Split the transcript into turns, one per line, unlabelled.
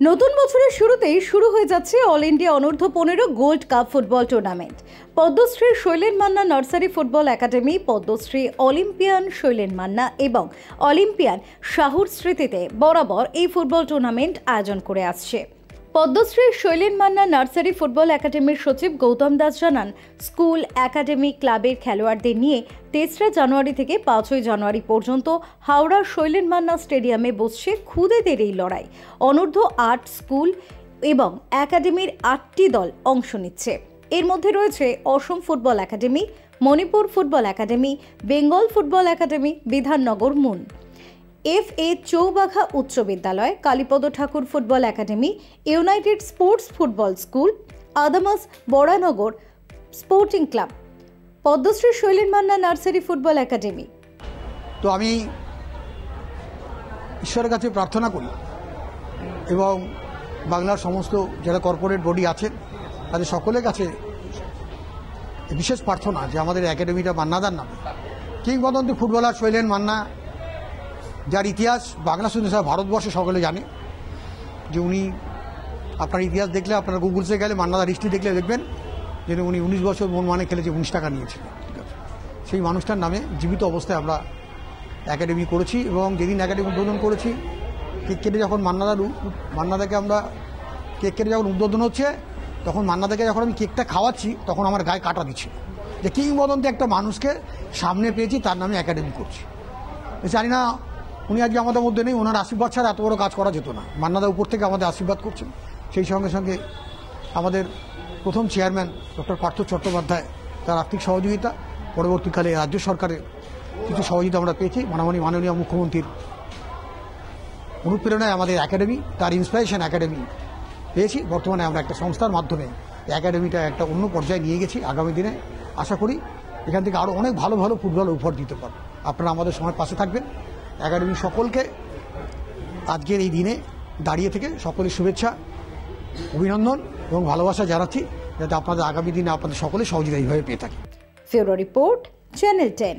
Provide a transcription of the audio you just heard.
নতুন বছরের শুরুতেই শুরু হয়ে যাচ্ছে অল ইন্ডিয়া অনূর্ধ্ব 15 gold cup football tournament. Padmashri Sailen Manna nursery football academy, Padmashri Olympian Sailen Manna এবং অলিম্পিয়ান শাহুর স্মৃতিতে বরাবর এই ফুটবল টুর্নামেন্ট আয়োজন করে আসছে। পদ্মশ্রী শৈলেন মান্না নার্সারি ফুটবল একাডেমির সচিব গৌতম দাস জানান, স্কুল একাডেমি ক্লাবের খেলোয়াড়দের নিয়ে 3রা জানুয়ারি থেকে 5ই জানুয়ারি পর্যন্ত হাওড়ার শৈলেন মান্না স্টেডিয়ামে বসছে খুদেদের এই লড়াই। অনূর্ধ্ব 8 স্কুল এবং একাডেমির 8টি দল অংশ নিচ্ছে। এর মধ্যে রয়েছে Assam football academy, Manipur football academy, Bengal football academy, Bidhannagar মুন, FA চৌবাঘা উচ্চ বিদ্যালয়, Kalipada Thakur football academy, United Sports football school, Adamas Baranagar sporting club, Padmashri Sailen Manna nursery football academy.
তো আমি ঈশ্বরের কাছে প্রার্থনা করি এবং বাংলার সমস্ত যারা কর্পোরেট বডি আছেন তাদের সকলের কাছে বিশেষ প্রার্থনা যে আমাদের একাডেমিটা মান্নাদার নামে। কিংবদন্তি ফুটবলার শৈলেন মান্না, যার ইতিহাস বাংলা শুধু সারা ভারতবর্ষে সকলে জানে, যে উনি আপনার ইতিহাস দেখলে, আপনার গুগলসে গেলে মান্নাদার হিস্ট্রি দেখলে দেখবেন যে উনি 19 বছর মন মানে খেলেছে, 19 টাকা নিয়েছিলেন। ঠিক আছে, সেই মানুষটার নামে জীবিত অবস্থায় আমরা একাডেমি করেছি এবং যেদিন একাডেমি উদ্বোধন করেছি, কেক কেটে যখন মান্নাদাকে আমরা কেক কেটে যখন উদ্বোধন হচ্ছে, তখন মান্নাদাকে যখন আমি কেকটা খাওয়াচ্ছি তখন আমার গায়ে কাটা দিচ্ছে যে কিংবদন্তি একটা মানুষকে সামনে পেয়েছি, তার নামে একাডেমি করছি। জানি না উনি আজকে আমাদের মধ্যে নেই, ওনার আশীর্বাদ ছাড়া এত বড় কাজ করা যেত না। মান্নাদা উপর থেকে আমাদের আশীর্বাদ করছেন। সেই সঙ্গে সঙ্গে আমাদের প্রথম চেয়ারম্যান ডক্টর পার্থ চট্টোপাধ্যায়, তার আর্থিক সহযোগিতা, পরবর্তীকালে রাজ্য সরকারের কিছু সহযোগিতা আমরা পেয়েছি। মাননীয় মুখ্যমন্ত্রীর অনুপ্রেরণায় আমাদের একাডেমি, তার ইন্সপিরেশন একাডেমি পেয়েছি। বর্তমানে আমরা একটা সংস্থার মাধ্যমে একাডেমিটা একটা অন্য পর্যায়ে নিয়ে গেছি। আগামী দিনে আশা করি এখান থেকে আরও অনেক ভালো ভালো ফুটবল উপহার দিতে পারবো। আপনারা আমাদের সময় পাশে থাকবেন। একাডেমি সকলকে আজকের এই দিনে দাঁড়িয়ে থেকে সকলের শুভেচ্ছা, অভিনন্দন এবং ভালোবাসা জানাচ্ছি, যাতে আপনাদের আগামী দিনে আপনাদের সকলে সহযোগিতা এইভাবে পেয়ে থাকি।
ফেব্রুয়ারি রিপোর্ট, চ্যানেল 10।